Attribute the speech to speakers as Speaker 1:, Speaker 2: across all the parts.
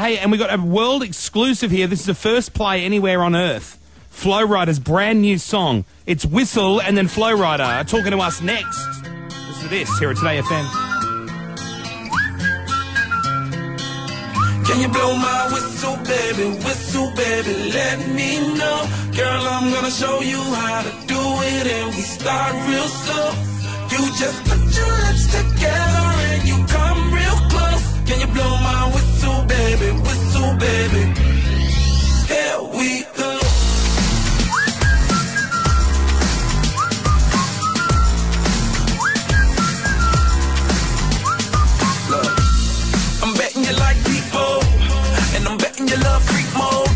Speaker 1: Hey, and we got a world exclusive here. This is the first play anywhere on Earth. Flow Rider's brand new song. It's Whistle and then Flow Rider are talking to us next. Listen to this here at Today FM.
Speaker 2: Can you blow my whistle, baby, let me know. Girl, I'm gonna show you how to do it, and we start real slow. You just put your lips together and you come real close. Can you blow my whistle, baby, here we go. Look, I'm betting you like people, and I'm betting you love freak mode,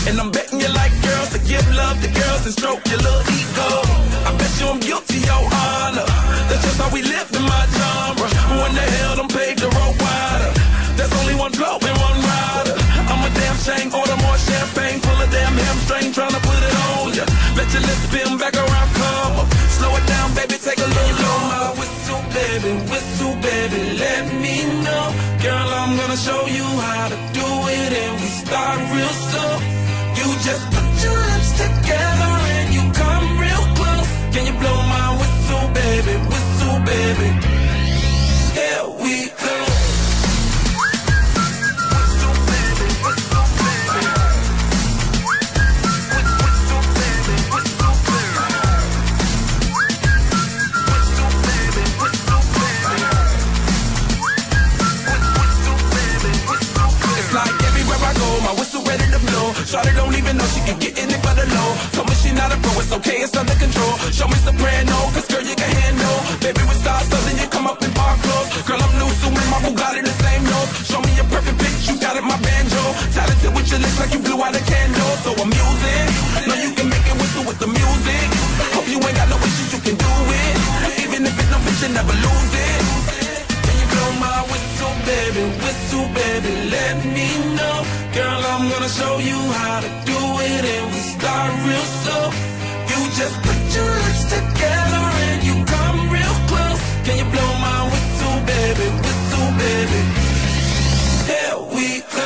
Speaker 2: and I'm betting you like girls to give love to girls and stroke your little ego. I bet you I'm guilty, your honor. That's just how we live in my genre. When the hell done paved the road wider? There's only one blow and one rider. I'm a damn shame, order more champagne, pull a damn hamstring, tryna put it on ya. Let your lips spin back around, come up. Slow it down, baby, take a little blow my whistle, baby, let me know. Girl, I'm gonna show you how to do it, and we start real slow. You just put your lips together and you come real close. Can you blow my whistle, baby, here we go. Shawty don't even know she can get in it for the low. Told me she not a pro, it's okay, it's under control. Show me soprano, cause girl you can handle. Baby with stars, so then you come up in bar clothes. Girl I'm new, so with my Bugatti the same nose. Show me a perfect pitch, you got it, my banjo. Talented with your lips like you blew out a candle. So I'm using, know you can make it whistle with the music. Hope you ain't got no issues, you can do it. Even if it's no bitch, you never lose it. Can you blow my whistle, baby, let me know. Girl, I'm gonna show you how to do it, and we start real slow. You just put your lips together and you come real close. Can you blow my whistle, baby, here we go.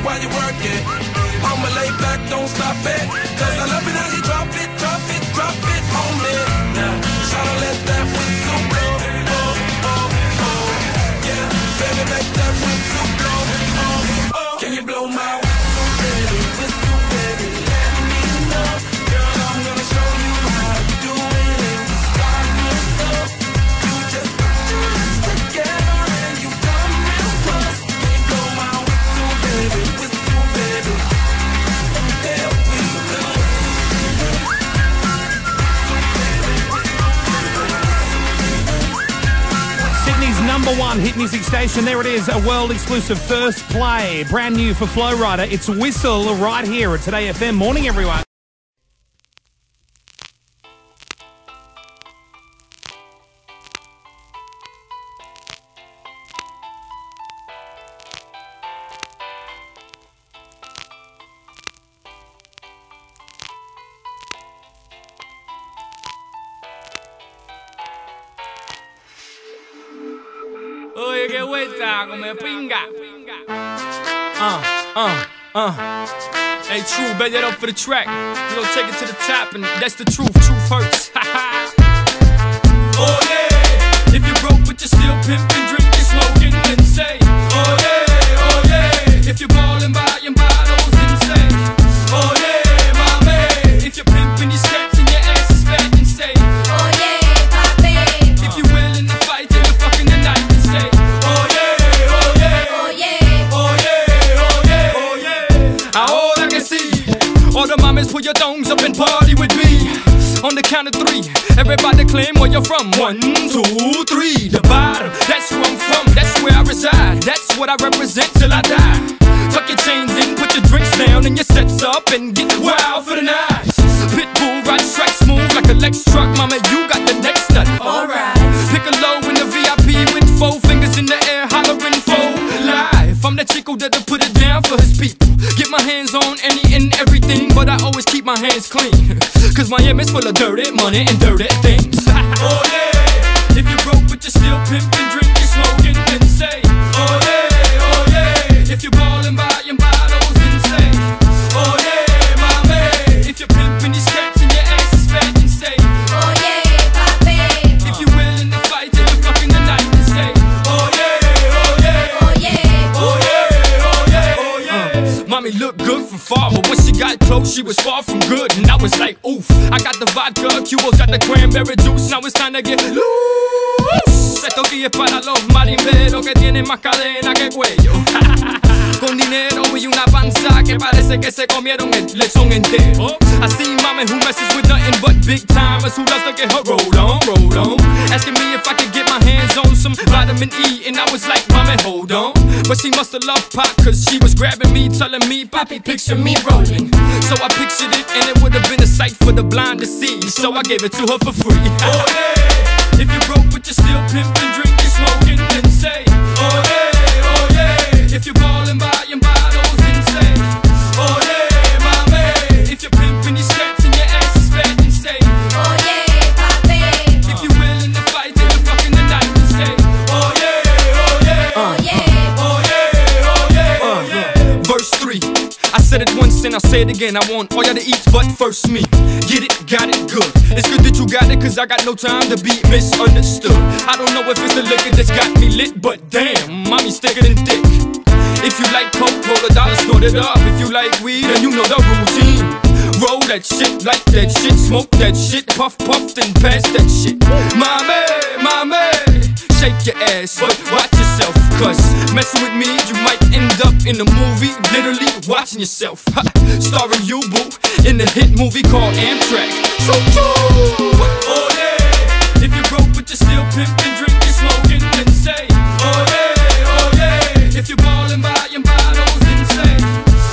Speaker 2: While you work it, I'ma lay back, don't stop it. Cause I love it how you drop it on me. Now, try to let that whistle blow. Yeah, baby, make that whistle blow. Can you blow my whistle, baby, let me know. Girl, I'm gonna show you how to do it, and we start real slow. You just put your lips together and you come real close. Can you blow my whistle, baby?
Speaker 1: #1 hit music station. There it is, a world exclusive first play, brand new for Flow Rider. It's Whistle right here at Today FM. Morning, everyone.
Speaker 3: Oye, qué vuelta, come pinga. Hey, True, bet that up for the track. We gon' take it to the top, and that's the truth. Truth hurts. Oh yeah, if you're broke but you're still pimping, drinking, smoking, then say, oh yeah. If you're ballin', buying bottles, then say, oh yeah, mommy. If you're pimping your skirts and your ass is fat, then say, oh yeah, papi. If you're willing to fight till you're fucking the night, then say, oh yeah, oh yeah, oh yeah, oh yeah, oh yeah, oh yeah. All I can see, all the mamas put your thongs up and party with me. On the count of 3, everybody claim where you're from. 1, 2, 3, the bottom. That's where I'm from, that's where I reside. That's what I represent till I die. Tuck your chains in, put your drinks down, and your sets up, and get wild for the night. Pitbull, ride track smooth like a Lex truck. Mama, you got the next nut. Alright. Pick a low in the VIP but I always keep my hands clean. Cause Miami's full of dirty money and dirty things. Oh yeah, if you're broke but you're still pimping, drinking, smoking, then say, oh yeah, oh yeah. If you're ballin', buying bottles, then say, oh yeah, mommy. If you're pimping these cats and your ass is fat, then say, oh yeah, papi. If you're willing to fight till you're fucking the night, then say, oh yeah, oh yeah, oh yeah, oh yeah, oh yeah, oh yeah. Mommy looked good from far, but when she got close, she was far from good. And I was like, oof, I got the vodka, Cubo's got the cranberry juice. Now it's time to get loose. Esto aquí es para los marimberos que tienen más cadena que cuello. Con dinero y una panza que parece que se comieron el lechón entero. I see mama who messes with nothing but big timers who loves to get her roll on, roll on. Asking me if I could get my hands on some vitamin E, and I was like, mommy, hold on. But she must have loved pop, cause she was grabbing me, telling me, Poppy, picture me rolling. So I pictured it, and it would have been a sight for the blind to see. So I gave it to her for free. Oh yeah, if you're broke but you're still pimping, drinking, smoking, then say, oh yeah, oh yeah. If you're ballin', buying bottles, then say, oh yeah, mommy. If you're pimping these cats and your ass is fat, then say, oh yeah, papi. If you're willing to fight till you're fucking the night, then say, oh yeah, oh yeah, oh yeah, oh yeah, oh yeah, oh yeah. Verse 3. I said it once and I'll say it again. I want all y'all to eat, but first me. Get it, got it, good. It's good that you got it, cause I got no time to be misunderstood. I don't know if it's the liquor that's got me lit, but damn, mommy's thicker than thick. If you like coke, roll a dollar, snort it up. If you like weed, then you know the routine. Roll that shit, like that shit, smoke that shit, puff, puff, then pass that shit. Mommy, mommy, shake your ass, but watch yourself, cause messing with me, you might end up in a movie, literally watching yourself. Starring you, boo, in the hit movie called Amtrak. Oh yeah, if you're broke but you're still pimping, drinking, smoking, then say, oh yeah, oh yeah. If you're ballin', buying bottles, then say,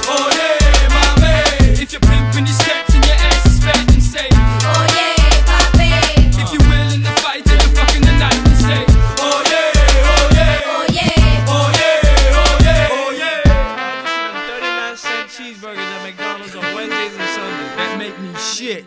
Speaker 3: oh yeah, mommy. If you're pimping these cats and your ass is fat, then say, oh yeah, papi. If you're willing to fight till you're fucking the night, then say, oh yeah, oh yeah, oh yeah, oh yeah, oh yeah, oh yeah.
Speaker 4: 39-cent cheeseburgers at McDonald's on Wednesdays and Sundays.
Speaker 3: That make me shit.